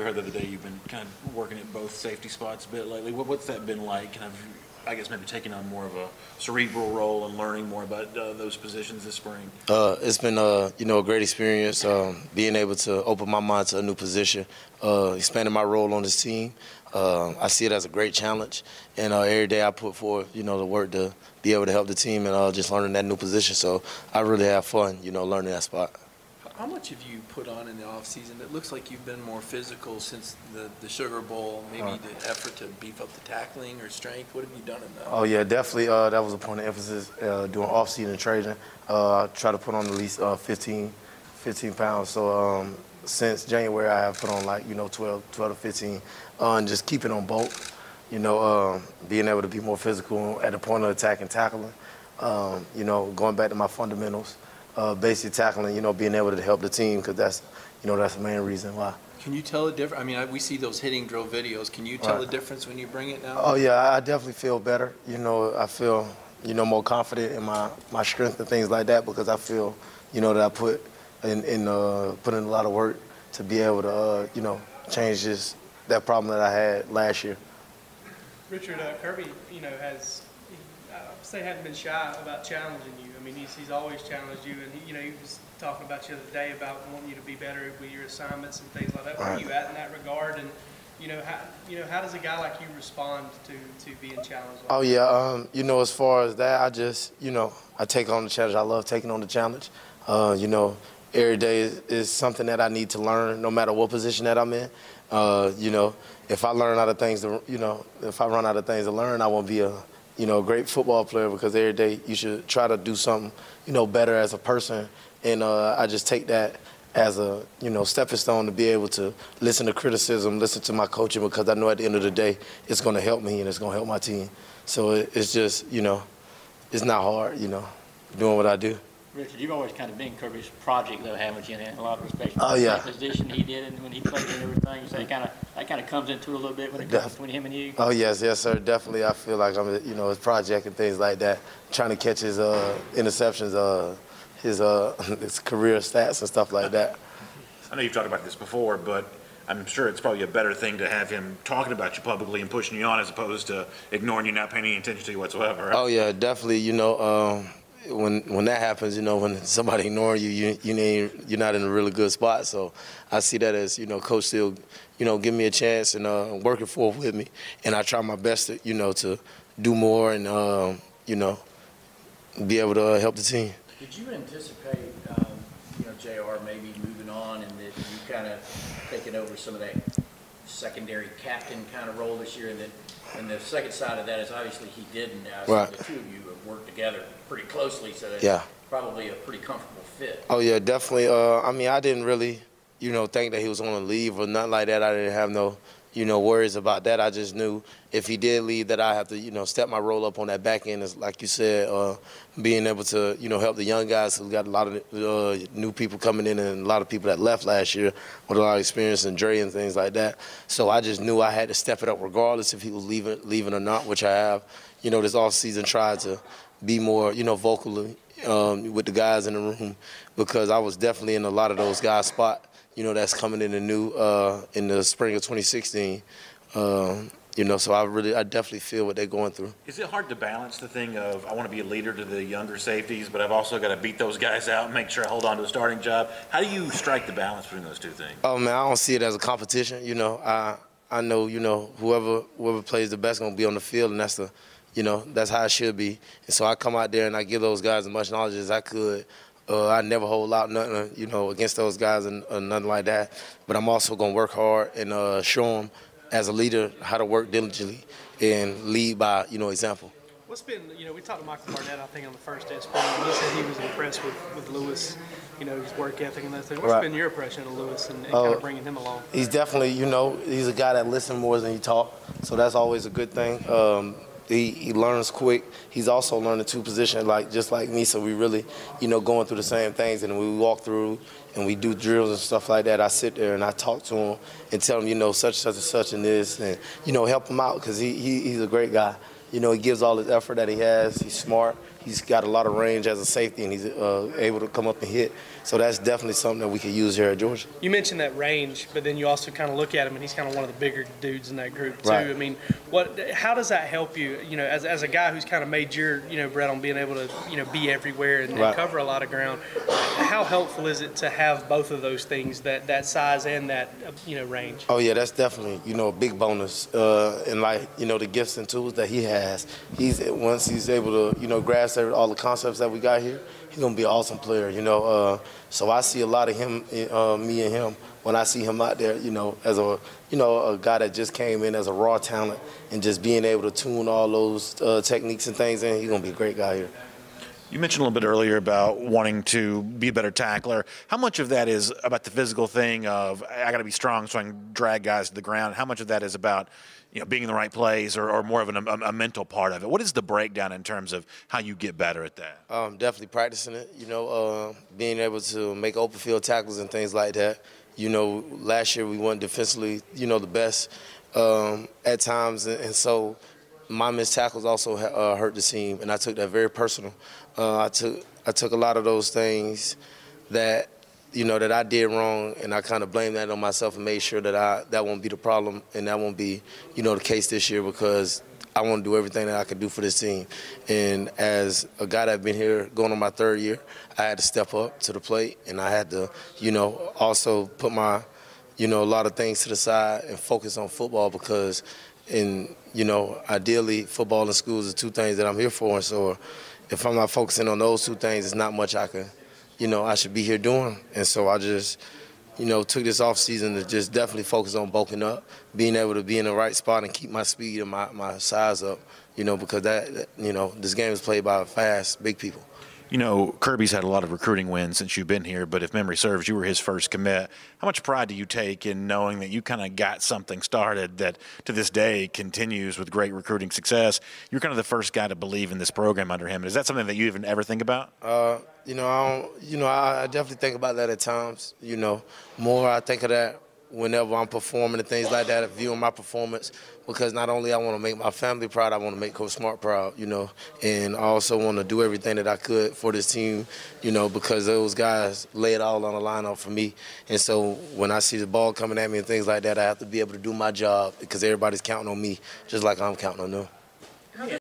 heard the other day you've been kind of working at both safety spots a bit lately. What's that been like? Kind of, I guess maybe taking on more of a cerebral role and learning more about those positions this spring. It's been a great experience. Being able to open my mind to a new position, expanding my role on this team. I see it as a great challenge, and every day I put forth the work to be able to help the team and just learning that new position. So I really have fun learning that spot. How much have you put on in the offseason? It looks like you've been more physical since the Sugar Bowl, maybe the effort to beef up the tackling or strength. What have you done in that? Oh, yeah, definitely. That was a point of emphasis during off-season training. I try to put on at least 15 pounds. So since January, I have put on 12 to 15, and just keeping on bulk, being able to be more physical at the point of attack and tackling, going back to my fundamentals. Basic tackling, being able to help the team, because that's the main reason why. Can you tell the difference? I mean, we see those hitting drill videos. Can you tell the difference when you bring it now? Oh, yeah, I definitely feel better. I feel, more confident in my strength and things like that, because I feel, that I put in a lot of work to be able to, change that problem that I had last year. Richard, Kirby, hadn't been shy about challenging you. I mean, he's always challenged you, and he was talking about you the other day about wanting you to be better with your assignments and things like that. Where are you at in that regard? And how does a guy like you respond to being challenged? Oh yeah, as far as that, I just I take on the challenge. I love taking on the challenge. Every day is something that I need to learn, no matter what position that I'm in. If I learn out of things to, if I run out of things to learn, I won't be a great football player, because every day you should try to do something, better as a person. And I just take that as a, stepping stone to be able to listen to criticism, listen to my coaching, because I know at the end of the day it's going to help me and it's going to help my team. So it's just, it's not hard, doing what I do. Richard, you've always kind of been Kirby's project, though, haven't you, in a lot of respects? Oh, yeah. The position he did and when he played and everything, so that kind of comes into it a little bit when it comes between him and you. Oh, yes, sir. Definitely. I feel like I'm, his project and things like that, trying to catch his interceptions, his career stats and stuff like that. I know you've talked about this before, but I'm sure it's probably a better thing to have him talking about you publicly and pushing you on, as opposed to ignoring you, not paying any attention to you whatsoever. Right? Oh, yeah, definitely. When that happens, when somebody ignoring you, you're not in a really good spot. So I see that as, coach still, give me a chance and working forward with me. And I try my best to, to do more and, be able to help the team. Did you anticipate, JR maybe moving on and that you kind of taking over some of that secondary captain kind of role this year? And the second side of that is obviously he didn't. So right. The two of you have worked together pretty closely, so that's probably a pretty comfortable fit. Oh, yeah, definitely. I didn't really, think that he was going to leave or nothing like that. I didn't have no, worries about that. I just knew if he did leave that I have to, step my role up on that back end, like you said, being able to, help the young guys who got a lot of new people coming in and a lot of people that left last year with a lot of experience and Dre and things like that. So I just knew I had to step it up regardless if he was leaving or not, which I have. This offseason tried to be more, vocal with the guys in the room, because I was definitely in a lot of those guys' spot, that's coming in the new in the spring of 2016. So I definitely feel what they're going through. Is it hard to balance the thing of I want to be a leader to the younger safeties, but I've also got to beat those guys out and make sure I hold on to the starting job? How do you strike the balance between those two things? Oh, man, I don't see it as a competition. I know, whoever plays the best going to be on the field, and that's that's how it should be. And so I come out there and I give those guys as much knowledge as I could. I never hold out nothing, against those guys and nothing like that. But I'm also going to work hard and show them as a leader how to work diligently and lead by, example. What's been, we talked to Michael Barnett, I think, on the first day of spring, and he said he was impressed with Lewis, his work ethic and that thing. What's been your impression of Lewis and kind of bringing him along? He's definitely, he's a guy that listens more than he talks, so that's always a good thing. He learns quick. He's also learning two positions, just like me. So we really, going through the same things. And when we walk through and we do drills and stuff like that, I sit there and I talk to him and tell him, such and such and this, and help him out, because he's a great guy. He gives all his effort that he has. He's smart. He's got a lot of range as a safety, and he's able to come up and hit. So that's definitely something that we could use here at Georgia. You mentioned that range, but then you also kind of look at him, and he's kind of one of the bigger dudes in that group too. Right. I mean, how does that help you? You know, as a guy who's kind of made your bread on being able to be everywhere and Right. cover a lot of ground. How helpful is it to have both of those things, that size and that range? Oh yeah, that's definitely a big bonus. And like the gifts and tools that he has, once he's able to grasp all the concepts that we got here, he's gonna be an awesome player. So I see a lot of him, me and him, when I see him out there, as a guy that just came in as a raw talent and just being able to tune all those techniques and things, and he's gonna be a great guy here. You mentioned a little bit earlier about wanting to be a better tackler. How much of that is about the physical thing of I got to be strong so I can drag guys to the ground? How much of that is about being in the right place or more of a mental part of it? What is the breakdown in terms of how you get better at that? Definitely practicing it. Being able to make open field tackles and things like that. Last year we weren't defensively the best at times, and so my missed tackles also hurt the team, and I took that very personal. I took a lot of those things that that I did wrong, and I kind of blamed that on myself and made sure that that won't be the problem and that won't be the case this year, because I want to do everything that I can do for this team. And as a guy that's been here going on my third year, I had to step up to the plate, and I had to also put my a lot of things to the side and focus on football, because ideally football and schools are two things that I'm here for. And so if I'm not focusing on those two things, it's not much I can, I should be here doing. And so I just, took this off season to just definitely focus on bulking up, being able to be in the right spot and keep my speed and my size up, because this game is played by fast, big people. Kirby's had a lot of recruiting wins since you've been here, but if memory serves, you were his first commit. How much pride do you take in knowing that you kind of got something started that to this day continues with great recruiting success? You're kind of the first guy to believe in this program under him. Is that something that you even ever think about? I definitely think about that at times. More I think of that whenever I'm performing and things like that, viewing my performance, because not only I want to make my family proud, I want to make Coach Smart proud, and I also want to do everything that I could for this team, because those guys lay it all on the line for me. And so when I see the ball coming at me and things like that, I have to be able to do my job, because everybody's counting on me just like I'm counting on them.